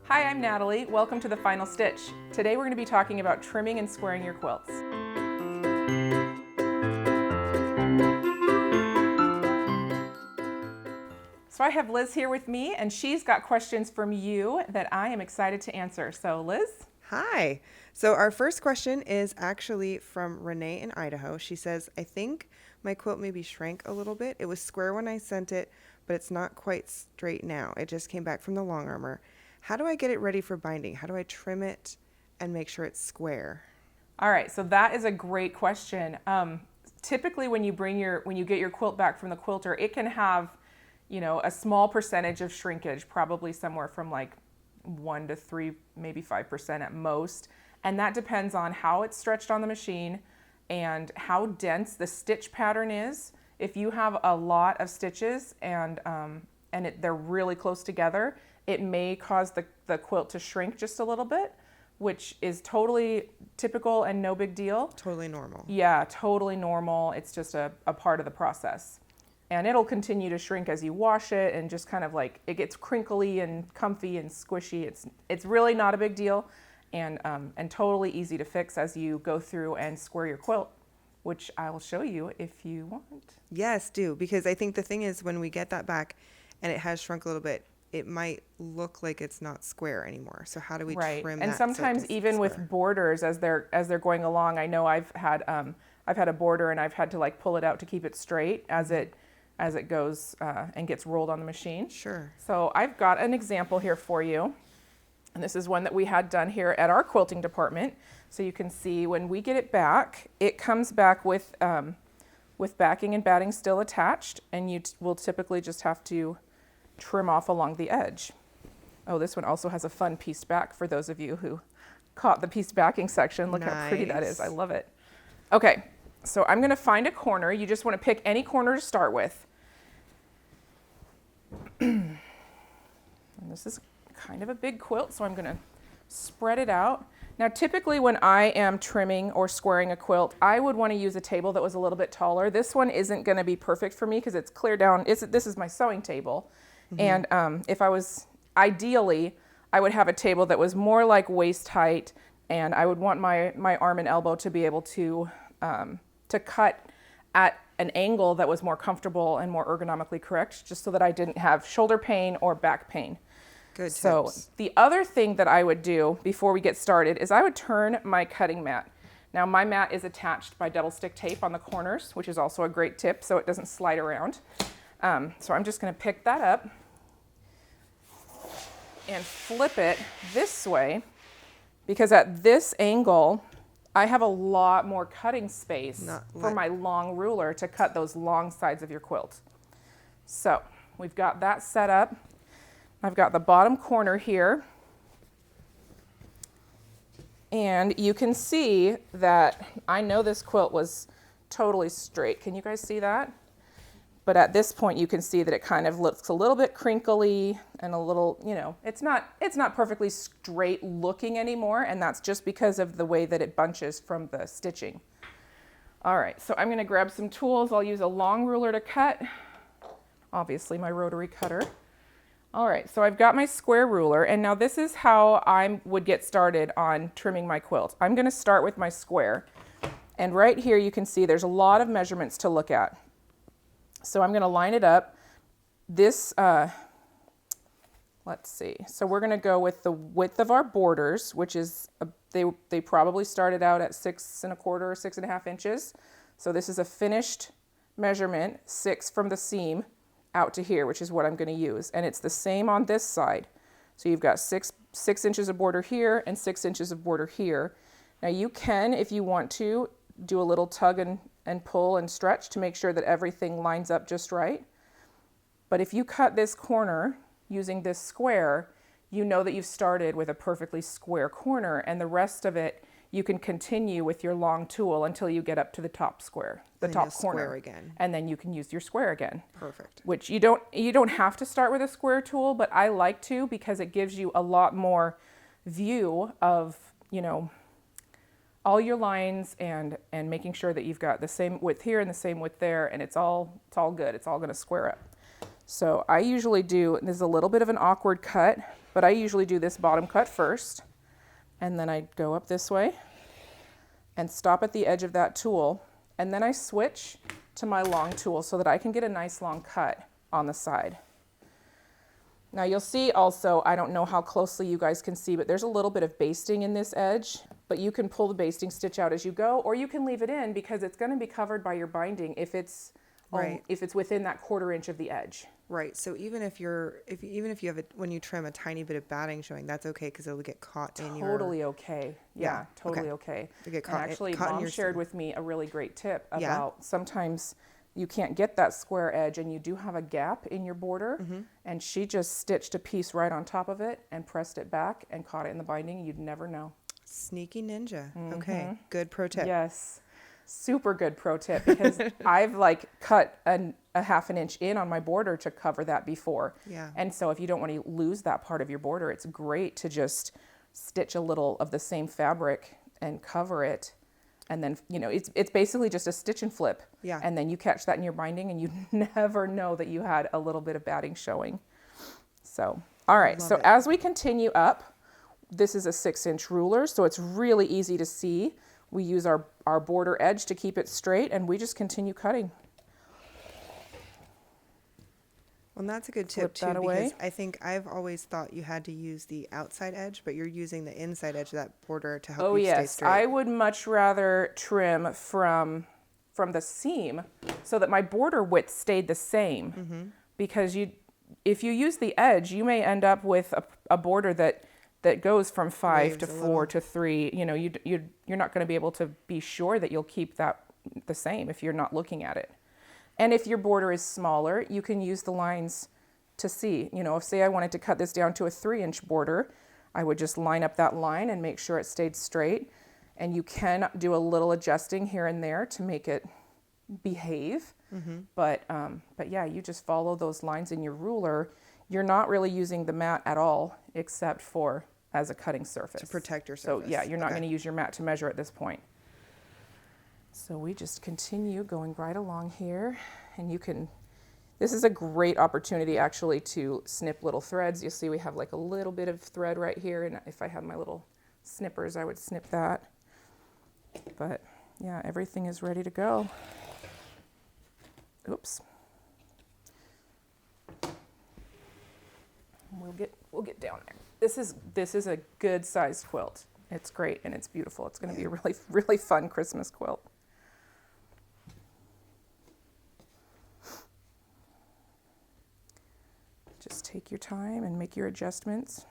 Hi, I'm Natalie. Welcome to The Final Stitch. Today we're going to be talking about trimming and squaring your quilts. So I have Liz here with me, and she's got questions from you that I am excited to answer. So Liz? Hi. So our first question is actually from Renee in Idaho. She says, I think my quilt maybe shrank a little bit. It was square when I sent it, but it's not quite straight now. It just came back from the long armor. How do I get it ready for binding? How do I trim it and make sure it's square? All right, so that is a great question. Typically when you get your quilt back from the quilter, it can have, a small percentage of shrinkage, probably somewhere from like 1 to 3, maybe 5% at most. And that depends on how it's stretched on the machine and how dense the stitch pattern is. If you have a lot of stitches and they're really close together, it may cause the quilt to shrink just a little bit, which is totally typical and no big deal. Totally normal. Yeah, totally normal. It's just a part of the process. And it'll continue to shrink as you wash it, and just kind of like it gets crinkly and comfy and squishy. It's really not a big deal, and totally easy to fix as you go through and square your quilt, which I will show you if you want. Yes, do. Because I think the thing is when we get that back and it has shrunk a little bit, it might look like it's not square anymore. So how do we trim that? And sometimes even with borders as they're going along, I know I've had a border and I've had to like pull it out to keep it straight as it goes and gets rolled on the machine. Sure. So I've got an example here for you. And this is one that we had done here at our quilting department. So you can see when we get it back, it comes back with backing and batting still attached, and you will typically just have to trim off along the edge. Oh, this one also has a fun pieced back for those of you who caught the pieced backing section. Look how pretty that is. I love it. Okay, so I'm going to find a corner. You just want to pick any corner to start with. And this is kind of a big quilt, so I'm going to spread it out. Now, typically when I am trimming or squaring a quilt, I would want to use a table that was a little bit taller. This one isn't going to be perfect for me because it's clear down. This is my sewing table. Mm-hmm. And if I was, ideally, I would have a table that was more like waist height, and I would want my arm and elbow to be able to cut at an angle that was more comfortable and more ergonomically correct, just so that I didn't have shoulder pain or back pain. Good tips. So the other thing that I would do before we get started is I would turn my cutting mat. Now my mat is attached by double stick tape on the corners, which is also a great tip so it doesn't slide around. So I'm just going to pick that up and flip it this way, because at this angle I have a lot more cutting space for my long ruler to cut those long sides of your quilt. So we've got that set up. I've got the bottom corner here, and you can see that I know this quilt was totally straight. Can you guys see that? But at this point you can see that it kind of looks a little bit crinkly and a little, it's not perfectly straight looking anymore, and that's just because of the way that it bunches from the stitching. All right, so I'm going to grab some tools. I'll use a long ruler to cut, obviously my rotary cutter. All right, so I've got my square ruler, and now this is how I would get started on trimming my quilt. I'm going to start with my square, and right here you can see there's a lot of measurements to look at. So I'm going to line it up. This, let's see, so we're going to go with the width of our borders, which is, they probably started out at 6 1/4 or 6.5 inches. So this is a finished measurement, 6 from the seam out to here, which is what I'm going to use. And it's the same on this side. So you've got 6 inches of border here and 6 inches of border here. Now you can, if you want to, do a little tug and pull and stretch to make sure that everything lines up just right. But if you cut this corner using this square, you know that you've started with a perfectly square corner, and the rest of it you can continue with your long tool until you get up to the top square, the top corner again. And then you can use your square again. Perfect. Which you don't have to start with a square tool, but I like to, because it gives you a lot more view of, all your lines and making sure that you've got the same width here and the same width there, and it's all good. It's all going to square up. So I usually do, this is a little bit of an awkward cut, but I usually do this bottom cut first, and then I go up this way and stop at the edge of that tool, and then I switch to my long tool so that I can get a nice long cut on the side. Now you'll see also, I don't know how closely you guys can see, but there's a little bit of basting in this edge, but you can pull the basting stitch out as you go, or you can leave it in because it's going to be covered by your binding if it's within that 1/4 inch of the edge. Right. So even if you have when you trim a tiny bit of batting showing, that's okay because it'll get caught in your. Totally okay. Yeah, totally okay. To get And caught, actually, caught in Mom your shared with me a really great tip about Yeah. sometimes you can't get that square edge and you do have a gap in your border, and she just stitched a piece right on top of it and pressed it back and caught it in the binding. You'd never know. Sneaky ninja. Okay. Good pro tip. Yes. Super good pro tip because I've like cut a 1/2 inch in on my border to cover that before. Yeah. And so if you don't want to lose that part of your border, it's great to just stitch a little of the same fabric and cover it. And then, you know, it's basically just a stitch and flip. Yeah. And then you catch that in your binding and you never know that you had a little bit of batting showing. So, all right. Love So it. as we continue up, this is a 6-inch ruler, so it's really easy to see. We use our border edge to keep it straight, and we just continue cutting. Well, and that's a good Flip tip too, that away. because I think I've always thought you had to use the outside edge, but you're using the inside edge of that border to help Oh you stay yes, straight. I would much rather trim from the seam so that my border width stayed the same. Because if you use the edge, you may end up with a border that goes from 5 to Waves a 4 little. to 3. You know, you're not going to be able to be sure that you'll keep that the same if you're not looking at it. And if your border is smaller, you can use the lines to see. You know, if say I wanted to cut this down to a 3-inch border, I would just line up that line and make sure it stayed straight. And you can do a little adjusting here and there to make it behave. But yeah, you just follow those lines in your ruler. You're not really using the mat at all, except for as a cutting surface. To protect your So surface. yeah, you're not Okay. going to use your mat to measure at this point. So we just continue going right along here, and you can, this is a great opportunity actually to snip little threads. You'll see we have like a little bit of thread right here, and if I had my little snippers, I would snip that. But yeah, everything is ready to go. Oops. We'll get down there. This is a good sized quilt. It's great and it's beautiful. It's going to be a really, really fun Christmas quilt. Just take your time and make your adjustments.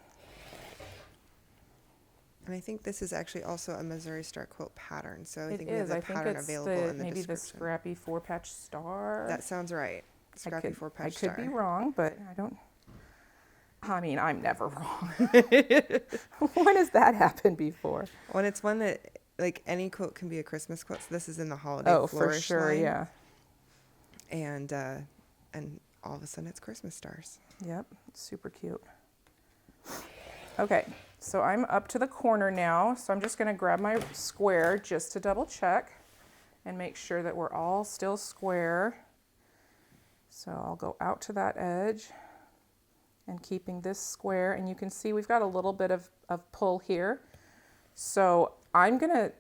And I think this is actually also a Missouri Star quilt pattern. So I It think we have is. the I think pattern it's available in the maybe the description. scrappy 4-patch star. That sounds right. Scrappy I 4-patch star. could be wrong, but I mean, I'm never wrong. When has that happened before? Well, it's one that, like, any quilt can be a Christmas quilt. So this is in the holiday Oh, for flourish sure, line. yeah. And all of a sudden it's Christmas stars. Yep, super cute. Okay, so I'm up to the corner now, so I'm just going to grab my square just to double check and make sure that we're all still square. So I'll go out to that edge and keeping this square, and you can see we've got a little bit of pull here. So I'm gonna,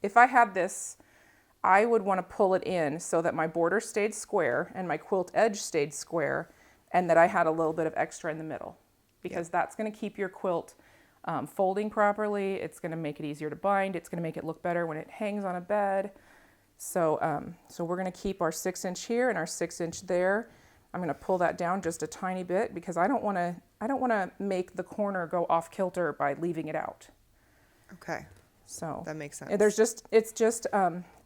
if I had this, I would want to pull it in so that my border stayed square and my quilt edge stayed square, and that I had a little bit of extra in the middle, because that's going to keep your quilt folding properly. It's going to make it easier to bind. It's going to make it look better when it hangs on a bed. So, so we're going to keep our 6-inch here and our 6-inch there. I'm going to pull that down just a tiny bit because I don't want to make the corner go off kilter by leaving it out. Okay. So That makes sense.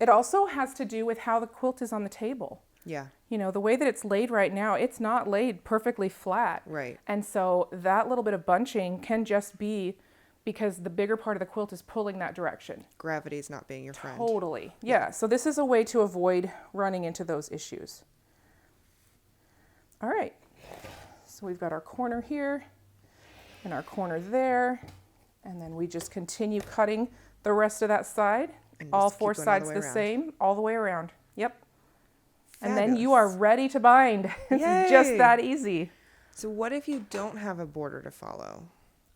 It also has to do with how the quilt is on the table. Yeah. You know, the way that it's laid right now, it's not laid perfectly flat. Right. And so that little bit of bunching can just be because the bigger part of the quilt is pulling that direction. Gravity's not being your friend. Totally. Yeah. So this is a way to avoid running into those issues. All right. So we've got our corner here and our corner there. And then we just continue cutting the rest of that side. And All just 4 keep going all the sides way the around. same, all the way around. Yep. And then you Fabulous. are ready to bind. It's just Yay. that easy. So what if you don't have a border to follow?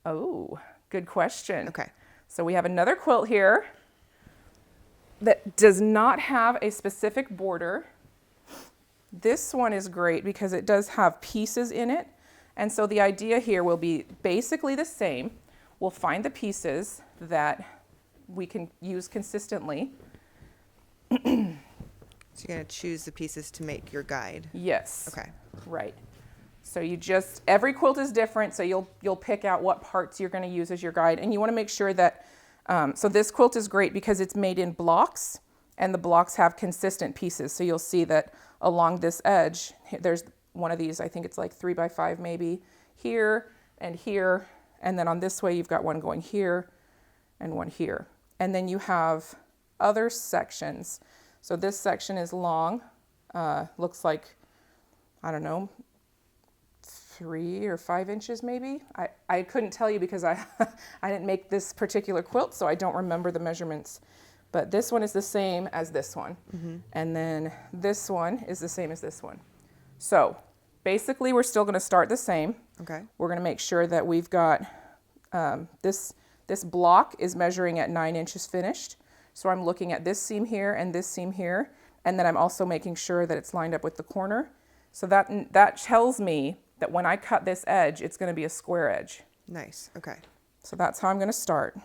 Oh, good question. Okay. So we have another quilt here that does not have a specific border. This one is great because it does have pieces in it. And so the idea here will be basically the same. We'll find the pieces that we can use consistently. So you're going to choose the pieces to make your guide. Yes. Okay. Right. So you just, every quilt is different, so you'll pick out what parts you're going to use as your guide. And you want to make sure that, so this quilt is great because it's made in blocks, and the blocks have consistent pieces. So you'll see that along this edge, there's one of these, I think it's like 3 by 5 maybe, here, and then on this way you've got one going here and one here. And then you have other sections. So this section is long, looks like, I don't know, 3 or 5 inches maybe. I couldn't tell you because I didn't make this particular quilt, so I don't remember the measurements. But this one is the same as this one. Mm-hmm. And then this one is the same as this one. So basically we're still going to start the same. Okay. We're going to make sure that we've got this block is measuring at 9 inches finished. So I'm looking at this seam here and this seam here. And then I'm also making sure that it's lined up with the corner. So that tells me that when I cut this edge, it's going to be a square edge. Nice. Okay. So that's how I'm going to start.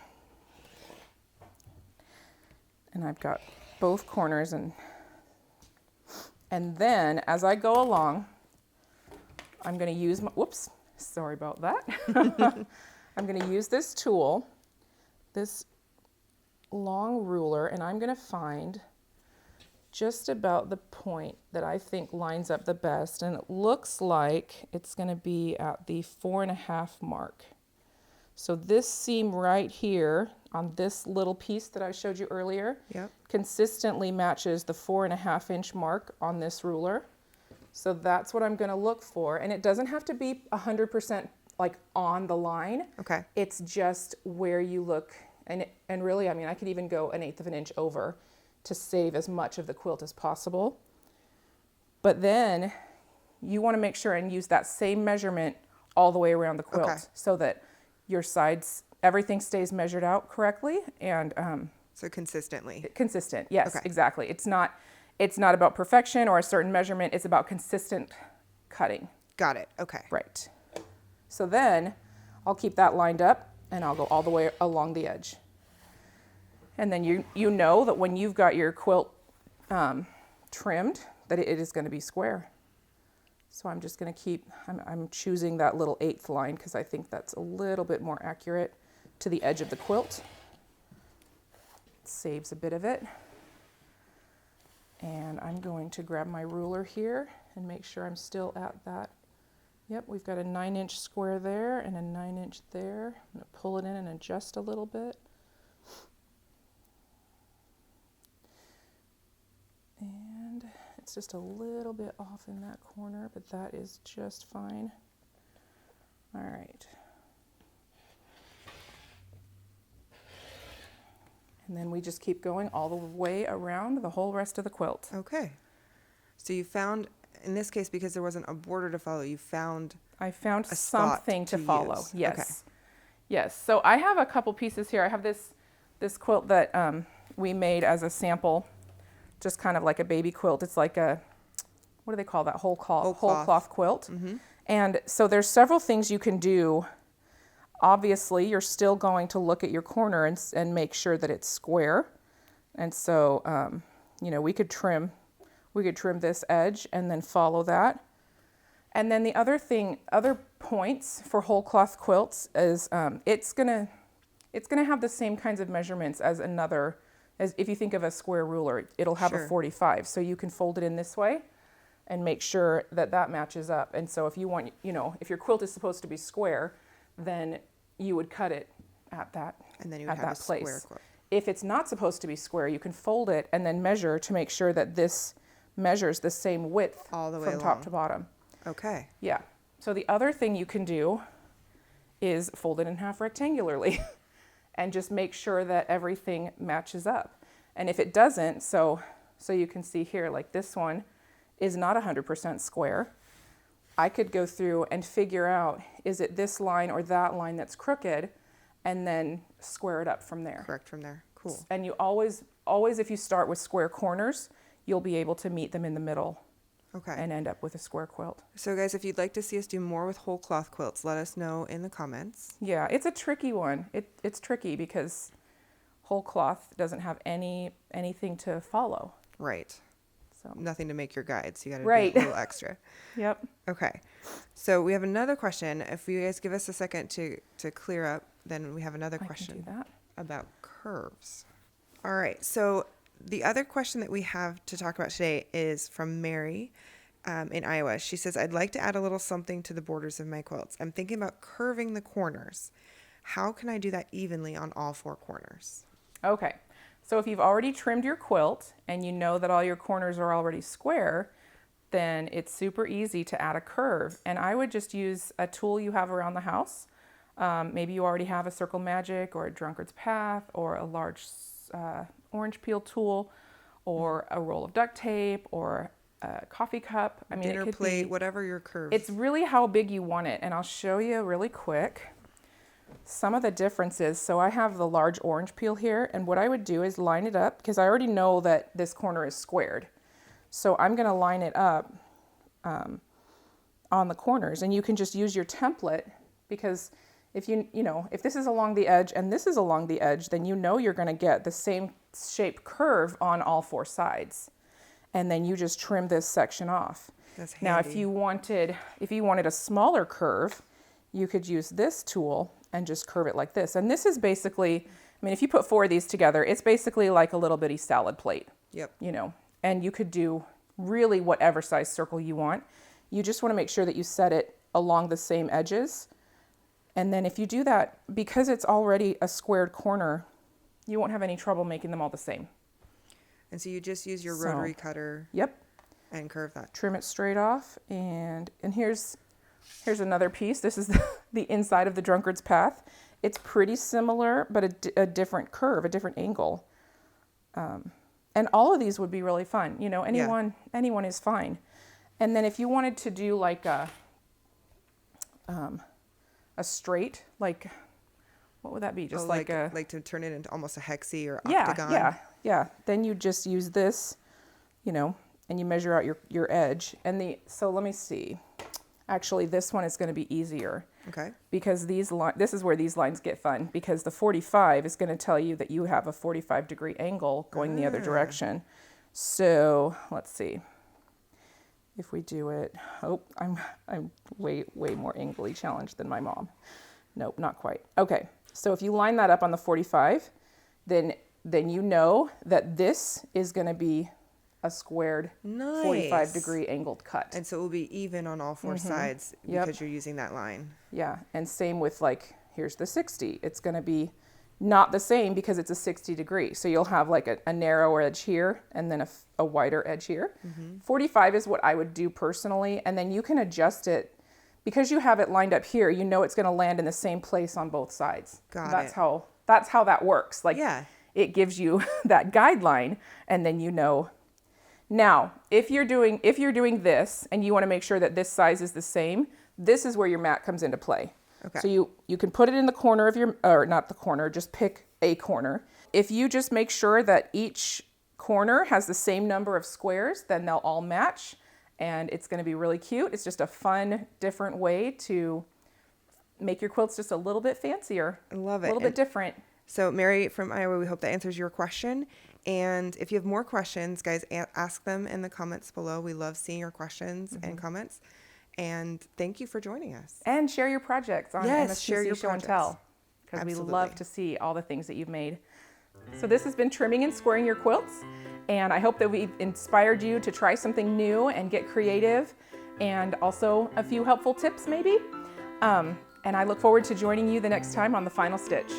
And I've got both corners, and then as I go along, I'm going to use my, whoops, sorry about that. I'm going to use this tool, this long ruler, and I'm going to find just about the point that I think lines up the best, and it looks like it's going to be at the 4.5 mark. So this seam right here on this little piece that I showed you earlier, Yep. consistently matches the 4.5 inch mark on this ruler. So that's what I'm going to look for, and it doesn't have to be 100% like on the line. Okay. It's just where you look, and really, I mean, I could even go 1/8 of an inch over to save as much of the quilt as possible. But then you want to make sure and use that same measurement all the way around the quilt, Okay. so that your sides, everything stays measured out correctly and So consistently. consistent. Yes, Okay. exactly. It's not about perfection or a certain measurement. It's about consistent cutting. Got it. Okay. Right. So then I'll keep that lined up and I'll go all the way along the edge. And then you know that when you've got your quilt trimmed, that it is going to be square. So I'm just going to keep, I'm choosing that little 1/8 line because I think that's a little bit more accurate to the edge of the quilt. It saves a bit of it. And I'm going to grab my ruler here and make sure I'm still at that. Yep, we've got a 9-inch square there and a 9-inch there. I'm going to pull it in and adjust a little bit. And it's just a little bit off in that corner, but that is just fine. All right. And then we just keep going all the way around the whole rest of the quilt. Okay. So you found, in this case, because there wasn't a border to follow, I found a spot something to to follow. use. Yes. Okay. Yes. So I have a couple pieces here. I have this quilt that we made as a sample, just kind of like a baby quilt. It's like a, what do they call that? Whole cloth quilt. Mm-hmm. And so there's several things you can do. Obviously, you're still going to look at your corner and make sure that it's square. And so, you know, we could trim this edge and then follow that. And then the other points for whole cloth quilts is it's gonna have the same kinds of measurements as if you think of a square ruler, it'll have Sure. a 45. So you can fold it in this way and make sure that matches up. And so if you want, you know, if your quilt is supposed to be square, then you would cut it at that, and then you would at have that a place. square quilt. If it's not supposed to be square, you can fold it and then measure to make sure that this measures the same width All the way from top along. to bottom. Okay. Yeah. So the other thing you can do is fold it in half rectangularly and just make sure that everything matches up. And if it doesn't, so you can see here, like this one is not 100% square. I could go through and figure out, is it this line or that line that's crooked, and then square it up from there. Correct from there. Cool. And you always, if you start with square corners, you'll be able to meet them in the middle. Okay. And end up with a square quilt. So guys, if you'd like to see us do more with whole cloth quilts, let us know in the comments. Yeah, it's a tricky one. It's tricky because whole cloth doesn't have anything to follow. Right. So nothing to make your guide, so you got to right. do a little extra. Yep. Okay. So we have another question. If you guys give us a second to clear up, then we have another question I can do that. about curves. All right. So the other question that we have to talk about today is from Mary in Iowa. She says, I'd like to add a little something to the borders of my quilts. I'm thinking about curving the corners. How can I do that evenly on all 4 corners? Okay. So if you've already trimmed your quilt and you know that all your corners are already square, then it's super easy to add a curve. And I would just use a tool you have around the house. Maybe you already have a Circle Magic or a Drunkard's Path or a large orange peel tool or a roll of duct tape or a coffee cup. I mean, dinner it could plate, be, whatever your curve. it's really how big you want it. And I'll show you really quick some of the differences. So I have the large orange peel here, and what I would do is line it up because I already know that this corner is squared. So I'm going to line it up on the corners, and you can just use your template because if if this is along the edge and this is along the edge, then you're going to get the same shape curve on all 4 sides. And then you just trim this section off. That's handy. Now, if you wanted a smaller curve, you could use this tool and just curve it like this. And this is basically, I mean, if you put 4 of these together, it's basically like a little bitty salad plate. Yep. And you could do really whatever size circle you want. You just want to make sure that you set it along the same edges. And then if you do that, because it's already a squared corner, you won't have any trouble making them all the same. And so you just use your rotary cutter. Yep. And curve that. Trim it straight off. And here's another piece. This is the inside of the Drunkard's Path. It's pretty similar, but a different curve, a different angle. And all of these would be really fun. Anyone is fine. And then if you wanted to do like a straight, like, what would that be? Just like to turn it into almost a hexie or octagon. Yeah. Then you just use this, and you measure out your edge. So let me see. Actually, this one is going to be easier. Okay. Because this is where these lines get fun, because the 45 is going to tell you that you have a 45-degree angle going the other direction. So let's see. If we do it, I'm way more angly challenged than my mom. Nope, not quite. Okay, so if you line that up on the 45, then you know that this is going to be a squared 45-degree angled cut. And so it will be even on all 4 sides because you're using that line. Yeah, and same with here's the 60. It's going to be not the same because it's a 60 degree. So you'll have like a narrower edge here and then a wider edge here. 45 is what I would do personally. And then you can adjust it because you have it lined up here. It's going to land in the same place on both sides. That's how that works. It gives you that guideline, and then Now, if you're doing this and you want to make sure that this size is the same, this is where your mat comes into play. Okay. So you can put it in the corner of or not the corner, just pick a corner. If you just make sure that each corner has the same number of squares, then they'll all match, and it's going to be really cute. It's just a fun, different way to make your quilts just a little bit fancier. I love it. A little bit different. So Mary from Iowa, we hope that answers your question. And if you have more questions, guys, ask them in the comments below. We love seeing your questions and comments. And thank you for joining us. And share your projects on share your MSPC Show and Tell, because we Absolutely. love to see all the things that you've made. So this has been Trimming and Squaring Your Quilts, and I hope that we've inspired you to try something new and get creative, and also a few helpful tips maybe. And I look forward to joining you the next time on The Final Stitch.